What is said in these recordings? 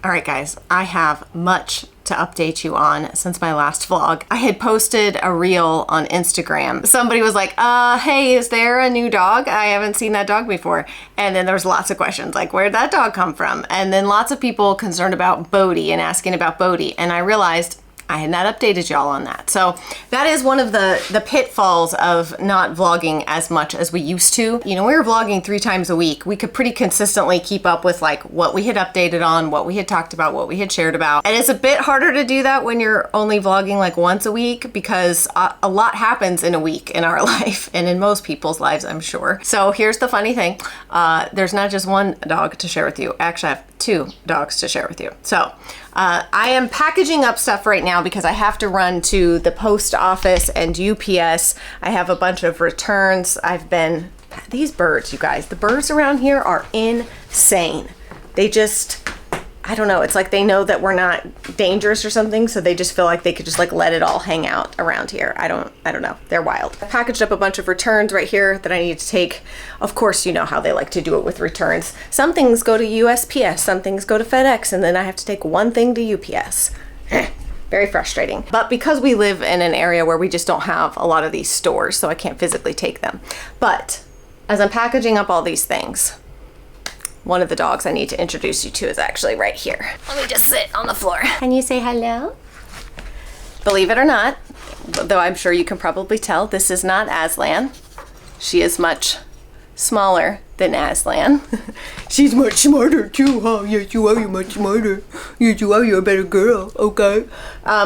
All right, guys, I have much to update you on since my last vlog. I had posted a reel on Instagram. Somebody was like, hey, is there a new dog? I haven't seen that dog before. And then there was lots of questions like, where'd that dog come from? And then lots of people concerned about Bodhi and asking about Bodhi. And I realized I had not updated y'all on that. So that is one of the pitfalls of not vlogging as much as we used to. You know, we were vlogging 3 times a week. We could pretty consistently keep up with like what we had updated on, what we had talked about, what we had shared about. And it's a bit harder to do that when you're only vlogging like once a week because a lot happens in a week in our life and in most people's lives, I'm sure. So here's the funny thing. There's not just one dog to share with you. Actually, I have 2 dogs to share with you. So I am packaging up stuff right now because I have to run to the post office and UPS. I have a bunch of returns. These birds, you guys, the birds around here are insane. They just, I don't know, it's like they know that we're not dangerous or something, so they just feel like they could just like let it all hang out around here. I don't know, they're wild. I packaged up a bunch of returns right here that I need to take. Of course, you know how they like to do it with returns. Some things go to USPS, some things go to FedEx, and then I have to take one thing to UPS. Very frustrating. But because we live in an area where we just don't have a lot of these stores, so I can't physically take them. But as I'm packaging up all these things, one of the dogs I need to introduce you to is actually right here. Let me just sit on the floor. Can you say hello? Believe it or not, though I'm sure you can probably tell, this is not Aslan. She is much smaller than Aslan. She's much smarter too, huh? Yes, you are. You're much smarter. Yes, you are. You're a better girl. Okay.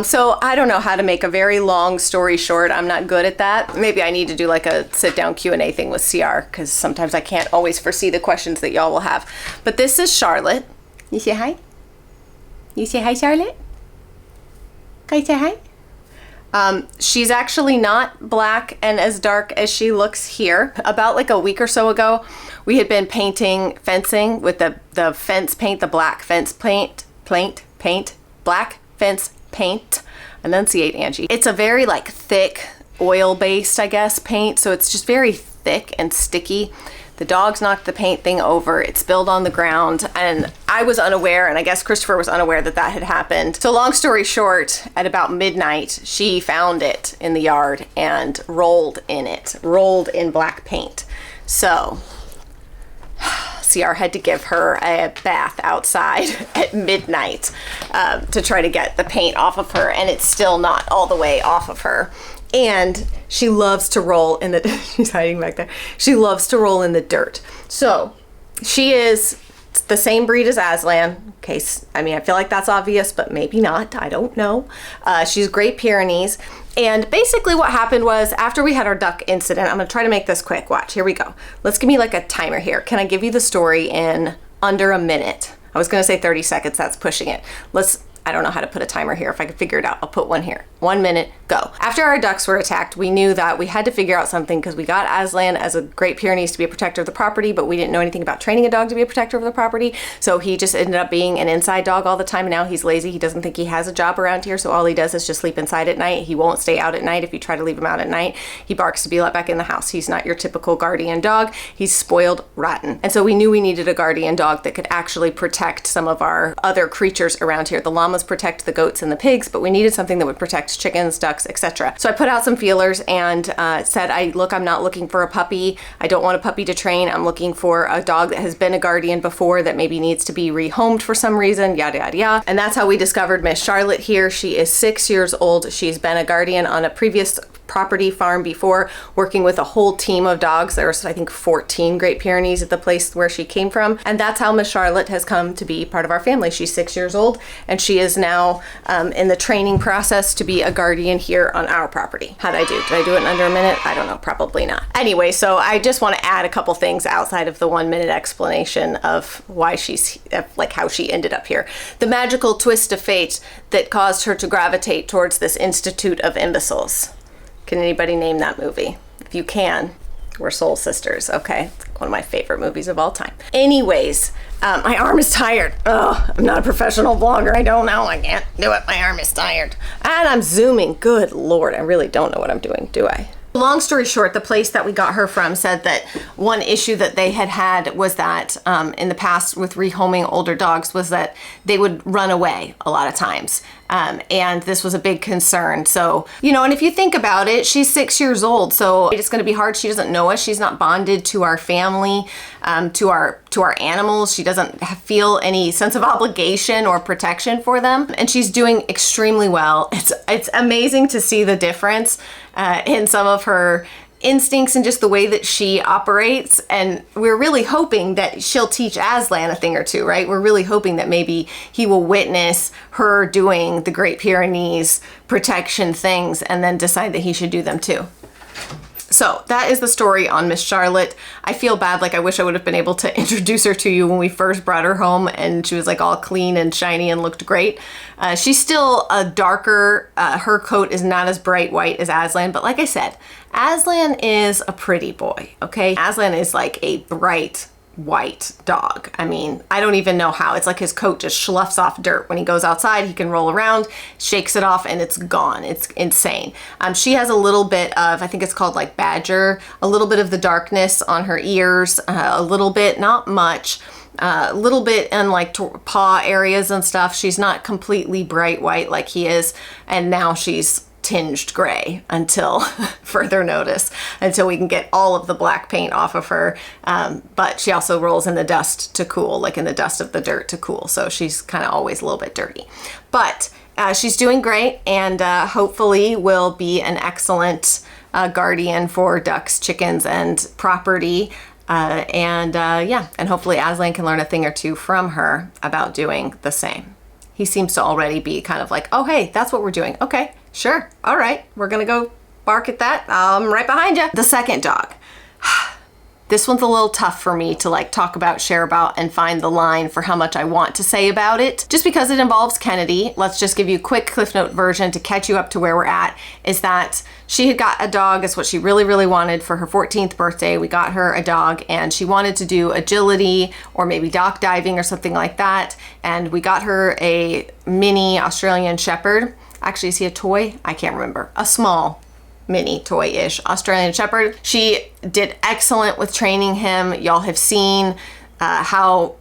So I don't know how to make a very long story short. I'm not good at that. Maybe I need to do like a sit-down Q&A thing with CR because sometimes I can't always foresee the questions that y'all will have. But this is Charlotte. You say hi? You say hi, Charlotte? Can you say hi? She's actually not black and as dark as she looks here. About like a week or so ago, we had been painting fencing with the fence paint, the black fence paint, black fence paint. Enunciate, Angie. It's a very like thick oil-based, I guess, paint. So it's just very thick and sticky. The dogs knocked the paint thing over, it spilled on the ground, and I was unaware, and I guess Christopher was unaware that that had happened. So long story short, at about midnight, she found it in the yard and rolled in black paint. So CR had to give her a bath outside at midnight to try to get the paint off of her, and it's still not all the way off of her. And she loves to roll in the, she's hiding back there. She loves to roll in the dirt. So she is the same breed as Aslan. In case, I mean, I feel like that's obvious, but maybe not. I don't know. She's Great Pyrenees. And basically what happened was after we had our duck incident, I'm gonna try to make this quick. Watch, here we go. Let's give me like a timer here. Can I give you the story in under a minute? I was gonna say 30 seconds, that's pushing it. I don't know how to put a timer here. If I could figure it out, I'll put one here. 1 minute, go. After our ducks were attacked, we knew that we had to figure out something because we got Aslan as a Great Pyrenees to be a protector of the property, but we didn't know anything about training a dog to be a protector of the property. So he just ended up being an inside dog all the time. And now he's lazy. He doesn't think he has a job around here. So all he does is just sleep inside at night. He won't stay out at night. If you try to leave him out at night, he barks to be let back in the house. He's not your typical guardian dog. He's spoiled rotten. And so we knew we needed a guardian dog that could actually protect some of our other creatures around here. The llamas protect the goats and the pigs, but we needed something that would protect chickens, ducks, etc. So I put out some feelers and said, I'm not looking for a puppy. I don't want a puppy to train. I'm looking for a dog that has been a guardian before that maybe needs to be rehomed for some reason, yada, yada, yada. And that's how we discovered Miss Charlotte here. She is 6 years old. She's been a guardian on a previous property farm before, working with a whole team of dogs. There was, I think, 14 Great Pyrenees at the place where she came from. And that's how Miss Charlotte has come to be part of our family. She's 6 years old and she is now in the training process to be a guardian here on our property. How'd I do? Did I do it in under a minute? I don't know, probably not. Anyway, so I just want to add a couple things outside of the 1 minute explanation of why she's, like how she ended up here. The magical twist of fate that caused her to gravitate towards this Institute of Imbeciles. Can anybody name that movie? If you can, we're soul sisters, okay? It's one of my favorite movies of all time. Anyways, my arm is tired. Oh, I'm not a professional vlogger. I don't know, I can't do it. My arm is tired. And I'm zooming, good Lord. I really don't know what I'm doing, do I? Long story short, the place that we got her from said that one issue that they had was that in the past with rehoming older dogs was that they would run away a lot of times. And this was a big concern. So, and if you think about it, she's 6 years old. So it's going to be hard. She doesn't know us. She's not bonded to our family, to our animals. She doesn't feel any sense of obligation or protection for them. And she's doing extremely well. It's amazing to see the difference in some of her instincts and just the way that she operates. And we're really hoping that she'll teach Aslan a thing or two, right? We're really hoping that maybe he will witness her doing the Great Pyrenees protection things and then decide that he should do them too. So that is the story on Miss Charlotte. I feel bad, like I wish I would have been able to introduce her to you when we first brought her home and she was like all clean and shiny and looked great. She's still a darker, her coat is not as bright white as Aslan, but like I said, Aslan is a pretty boy, okay? Aslan is like a bright white dog. I mean, I don't even know how. It's like his coat just sloughs off dirt. When he goes outside, he can roll around, shakes it off, and it's gone. It's insane. She has a little bit of, I think it's called like badger, a little bit of the darkness on her ears, a little bit, not much, a little bit in like paw areas and stuff. She's not completely bright white like he is, and now she's tinged gray until further notice, until we can get all of the black paint off of her. But she also rolls in the dust to cool, like in the dust of the dirt to cool. So she's kind of always a little bit dirty. But she's doing great, and hopefully will be an excellent guardian for ducks, chickens, and property. And hopefully Aslan can learn a thing or two from her about doing the same. He seems to already be kind of like, oh, hey, that's what we're doing. Okay, sure. All right, we're going to go bark at that. I'm right behind you. The second dog. This one's a little tough for me to like talk about, share about, and find the line for how much I want to say about it. Just because it involves Kennedy, let's just give you a quick Cliff Note version to catch you up to where we're at, is that she had got a dog. It's what she really, really wanted for her 14th birthday. We got her a dog and she wanted to do agility or maybe dock diving or something like that. And we got her a mini Australian Shepherd. Actually, is he a toy? I can't remember. A small mini toy-ish Australian Shepherd. She did excellent with training him. Y'all have seen how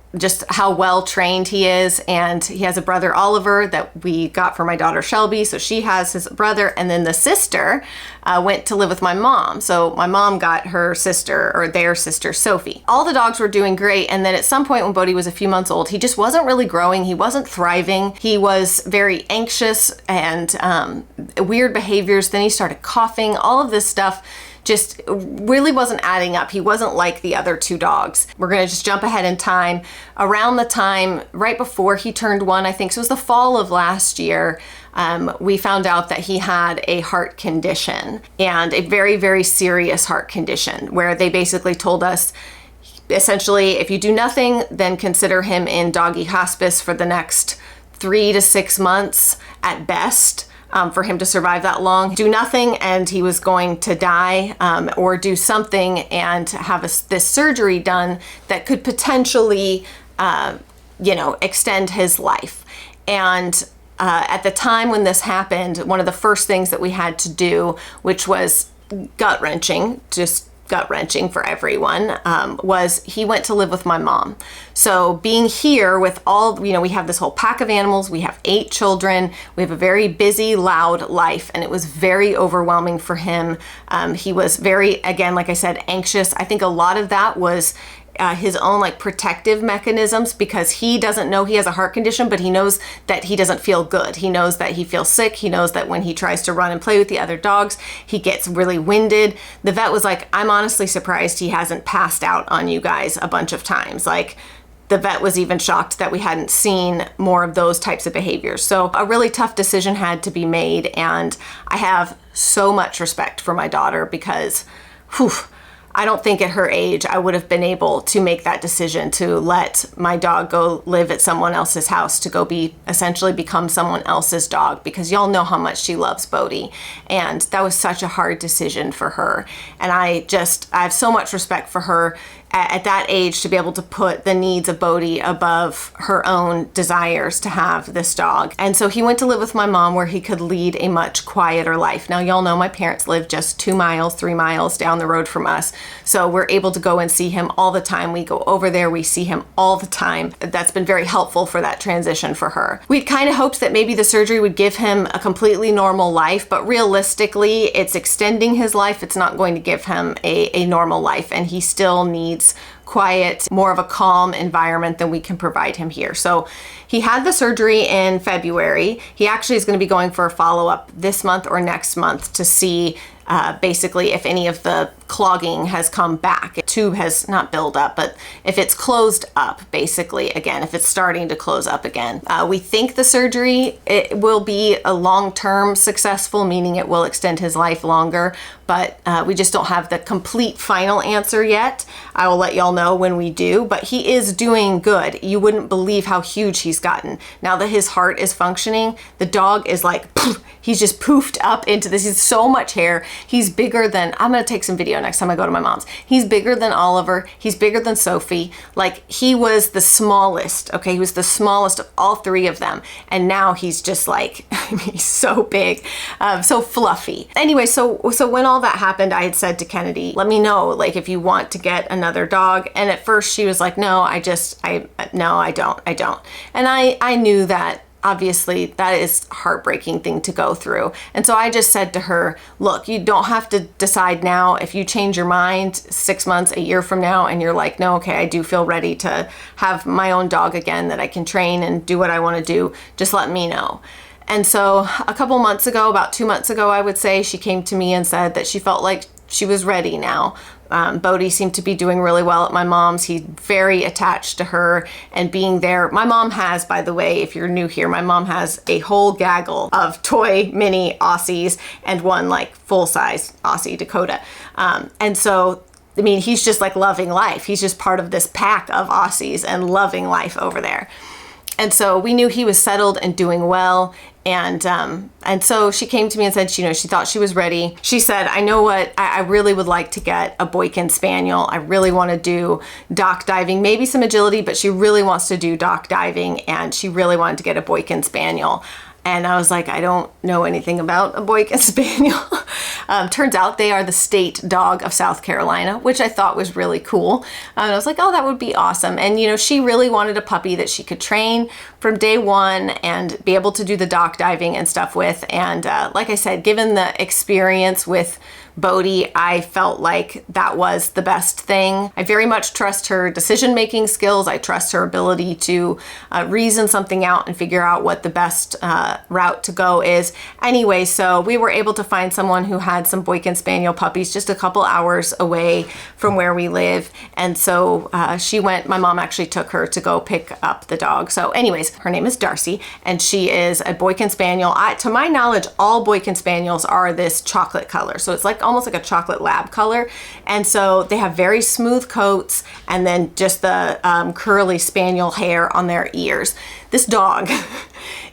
well trained he is, and he has a brother, Oliver, that we got for my daughter Shelby, so she has his brother, and then the sister went to live with my mom, so my mom got her sister, or their sister, Sophie. All the dogs were doing great, and then at some point when Bodhi was a few months old, he just wasn't really growing, he wasn't thriving, he was very anxious and weird behaviors, then he started coughing, all of this stuff just really wasn't adding up. He wasn't like the other two dogs. We're gonna just jump ahead in time. Around the time, right before he turned 1, I think, so it was the fall of last year, we found out that he had a heart condition, and a very, very serious heart condition, where they basically told us, essentially, if you do nothing, then consider him in doggy hospice for the next 3 to 6 months at best. For him to survive that long. Do nothing and he was going to die, or do something and have this surgery done that could potentially, extend his life. And at the time when this happened, one of the first things that we had to do, which was gut-wrenching, just gut-wrenching for everyone, was he went to live with my mom. So being here with all, we have this whole pack of animals, we have 8 children, we have a very busy, loud life, and it was very overwhelming for him. He was very, again, like I said, anxious. I think a lot of that was his own like protective mechanisms, because he doesn't know he has a heart condition, but he knows that he doesn't feel good. He knows that he feels sick. He knows that when he tries to run and play with the other dogs, he gets really winded. The vet was like, I'm honestly surprised he hasn't passed out on you guys a bunch of times. Like, the vet was even shocked that we hadn't seen more of those types of behaviors. So a really tough decision had to be made, and I have so much respect for my daughter, because I don't think at her age I would have been able to make that decision to let my dog go live at someone else's house, to go essentially become someone else's dog, because y'all know how much she loves Bodhi. And that was such a hard decision for her. And I have so much respect for her at that age to be able to put the needs of Bodhi above her own desires to have this dog. And so he went to live with my mom where he could lead a much quieter life. Now, y'all know my parents live just 2 miles, 3 miles down the road from us. So we're able to go and see him all the time. We go over there, we see him all the time. That's been very helpful for that transition for her. We'd kind of hoped that maybe the surgery would give him a completely normal life, but realistically, it's extending his life. It's not going to give him a normal life, and he still needs quiet, more of a calm environment than we can provide him here. So he had the surgery in February. He actually is going to be going for a follow-up this month or next month to see basically if any of the clogging has come back. The tube has not built up, but if it's closed up, basically, again, if it's starting to close up again. We think the surgery, it will be a long-term successful, meaning it will extend his life longer, but we just don't have the complete final answer yet. I will let y'all know when we do, but he is doing good. You wouldn't believe how huge he's gotten. Now that his heart is functioning, the dog is like, poof, he's just poofed up into this. He's so much hair. He's bigger than, I'm gonna take some video next time I go to my mom's. He's bigger than Oliver. He's bigger than Sophie. Like, he was the smallest, okay? He was the smallest of all 3 of them. And now he's just like, I mean, he's so big, so fluffy. Anyway, so when all that happened, I had said to Kennedy, let me know, like, if you want to get another dog. And at first she was like, no, I don't. And I knew that obviously that is a heartbreaking thing to go through. And so I just said to her, look, you don't have to decide now. If you change your mind 6 months, a year from now, and you're like, no, okay, I do feel ready to have my own dog again that I can train and do what I want to do, just let me know. And so a couple months ago, about 2 months ago, I would say, she came to me and said that she felt like she was ready now. Bodhi seemed to be doing really well at my mom's. He's very attached to her and being there. My mom has, by the way, if you're new here, my mom has a whole gaggle of toy mini Aussies and one like full-size Aussie Dakota. And so, I mean, he's just like loving life. He's just part of this pack of Aussies and loving life over there. And so we knew he was settled and doing well. And so she came to me and said, she thought she was ready. She said, I know what, I really would like to get a Boykin Spaniel. I really want to do dock diving, maybe some agility, but she really wants to do dock diving, and she really wanted to get a Boykin Spaniel. And I was like, I don't know anything about a Boykin Spaniel. Turns out they are the state dog of South Carolina, which I thought was really cool. And I was like, oh, that would be awesome. And, she really wanted a puppy that she could train from day one and be able to do the dock diving and stuff with. And like I said, given the experience with Bodhi, I felt like that was the best thing. I very much trust her decision-making skills. I trust her ability to reason something out and figure out what the best route to go is. Anyway, so we were able to find someone who had some Boykin Spaniel puppies just a couple hours away from where we live. And so my mom actually took her to go pick up the dog. So anyways, her name is Darcy, and she is a Boykin Spaniel. To my knowledge, all Boykin Spaniels are this chocolate color. So it's like almost like a chocolate lab color. And so they have very smooth coats and then just the curly spaniel hair on their ears. This dog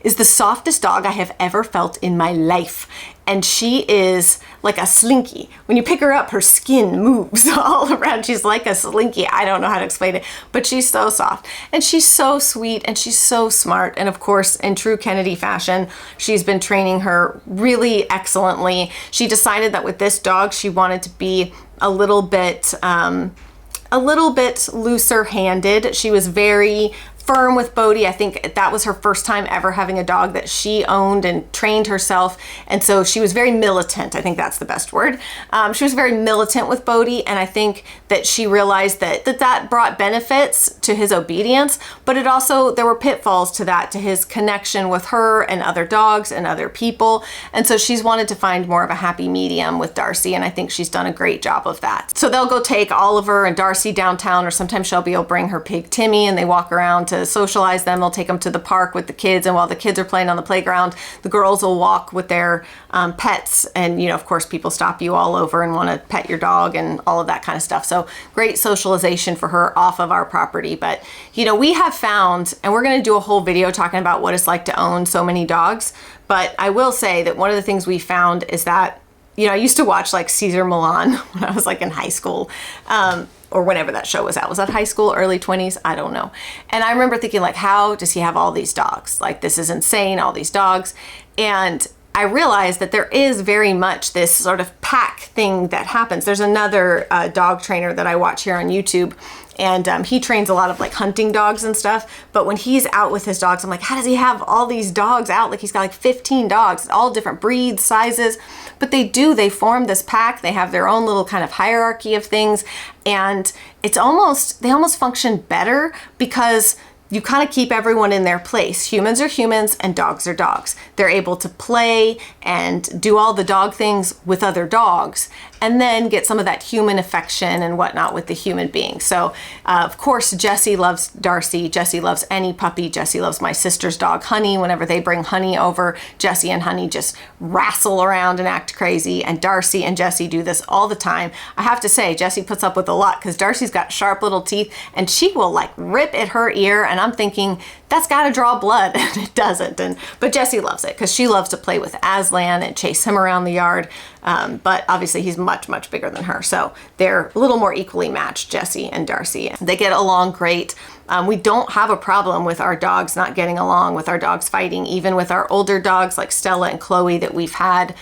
is the softest dog I have ever felt in my life. And she is like a slinky. When you pick her up, her skin moves all around. She's like a slinky. I don't know how to explain it, but she's so soft. And she's so sweet and she's so smart. And of course, in true Kennedy fashion, she's been training her really excellently. She decided that with this dog, she wanted to be a little bit looser handed. She was very firm with Bodhi. I think that was her first time ever having a dog that she owned and trained herself. And so she was very militant. I think that's the best word. She was very militant with Bodhi. And I think that she realized that brought benefits to his obedience, but there were pitfalls to that, to his connection with her and other dogs and other people. And so she's wanted to find more of a happy medium with Darcy. And I think she's done a great job of that. So they'll go take Oliver and Darcy downtown, or sometimes Shelby will bring her pig Timmy and they walk around to socialize them. They'll take them to the park with the kids, and while the kids are playing on the playground, the girls will walk with their pets. And of course, people stop you all over and want to pet your dog and all of that kind of stuff. So great socialization for her off of our property. But we have found, and we're going to do a whole video talking about what it's like to own so many dogs. But I will say that one of the things we found is that I used to watch like Cesar Millan when I was like in high school. or whenever that show was out. Was that high school, early 20s? I don't know. And I remember thinking like, how does he have all these dogs? Like, this is insane, all these dogs. And I realized that there is very much this sort of pack thing that happens. There's another dog trainer that I watch here on YouTube, and he trains a lot of like hunting dogs and stuff. But when he's out with his dogs, I'm like, how does he have all these dogs out? Like, he's got like 15 dogs, all different breeds, sizes. But they form this pack. They have their own little kind of hierarchy of things. And they almost function better because you kind of keep everyone in their place. Humans are humans and dogs are dogs. They're able to play and do all the dog things with other dogs and then get some of that human affection and whatnot with the human being. So of course, Jessie loves Darcy. Jessie loves any puppy. Jessie loves my sister's dog, Honey. Whenever they bring Honey over, Jessie and Honey just wrestle around and act crazy. And Darcy and Jessie do this all the time. I have to say, Jessie puts up with a lot because Darcy's got sharp little teeth and she will like rip at her ear. And I'm thinking, that's got to draw blood, and it doesn't. But Jessie loves it because she loves to play with Aslan and chase him around the yard. But obviously he's much, much bigger than her. So they're a little more equally matched, Jessie and Darcy. They get along great. We don't have a problem with our dogs not getting along, with our dogs fighting, even with our older dogs like Stella and Chloe that we've had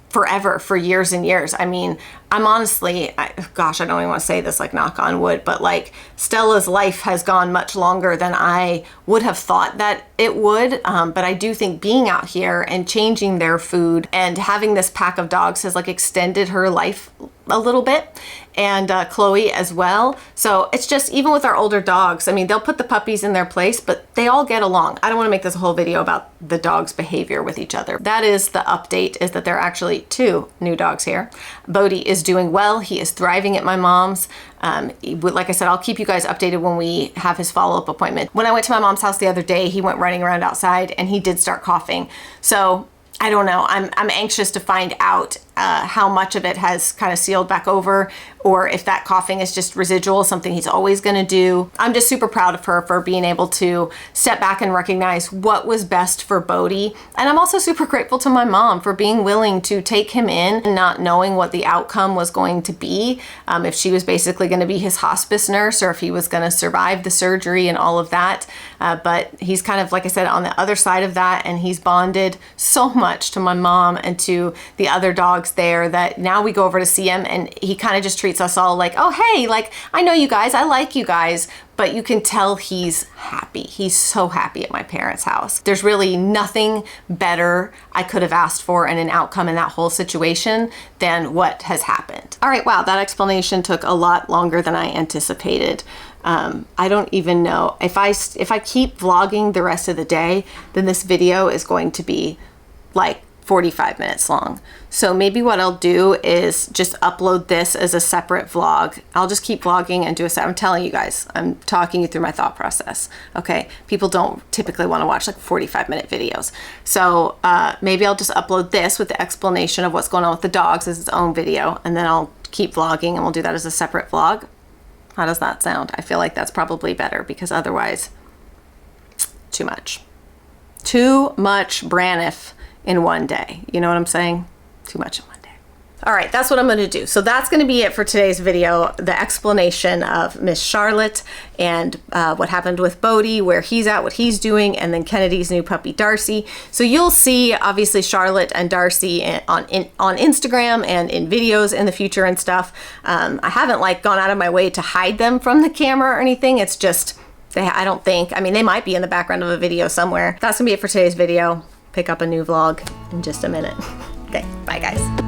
forever, for years and years. I mean, I'm honestly, gosh, I don't even want to say this, like knock on wood, but like Stella's life has gone much longer than I would have thought that it would. But I do think being out here and changing their food and having this pack of dogs has like extended her life a little bit, and Chloe as well. So it's just, even with our older dogs, I mean, they'll put the puppies in their place, but they all get along. I don't want to make this a whole video about the dogs' behavior with each other. That is the update, is that there are actually 2 new dogs here. Bodhi is doing well. He is thriving at my mom's. Like I said, I'll keep you guys updated when we have his follow-up appointment. When I went to my mom's house the other day, he went running around outside and he did start coughing. So I don't know. I'm anxious to find out how much of it has kind of sealed back over, or if that coughing is just residual, something he's always going to do. I'm just super proud of her for being able to step back and recognize what was best for Bodhi. And I'm also super grateful to my mom for being willing to take him in and not knowing what the outcome was going to be. If she was basically going to be his hospice nurse, or if he was going to survive the surgery and all of that. But he's kind of, like I said, on the other side of that, and he's bonded so much to my mom and to the other dogs there that now we go over to see him and he kind of just treats us all like, oh, hey, like, I know you guys, I like you guys, but you can tell he's happy. He's so happy at my parents' house. There's really nothing better I could have asked for in an outcome in that whole situation than what has happened. All right, wow, that explanation took a lot longer than I anticipated. I don't even know. If I keep vlogging the rest of the day, then this video is going to be like 45 minutes long. So maybe what I'll do is just upload this as a separate vlog. I'll just keep vlogging and do a set. I'm telling you guys, I'm talking you through my thought process. Okay, people don't typically want to watch like 45-minute videos. So maybe I'll just upload this with the explanation of what's going on with the dogs as its own video, and then I'll keep vlogging and we'll do that as a separate vlog. How does that sound? I feel like that's probably better, because otherwise, too much. Too much Braniff in one day. You know what I'm saying? Too much in one day. All right, that's what I'm going to do. So that's going to be it for today's video. The explanation of Miss Charlotte and what happened with Bodhi, where he's at, what he's doing, and then Kennedy's new puppy, Darcy. So you'll see, obviously, Charlotte and Darcy on Instagram and in videos in the future and stuff. I haven't like gone out of my way to hide them from the camera or anything. It's just, I don't think, I mean, they might be in the background of a video somewhere. That's going to be it for today's video. Pick up a new vlog in just a minute. Okay, bye guys.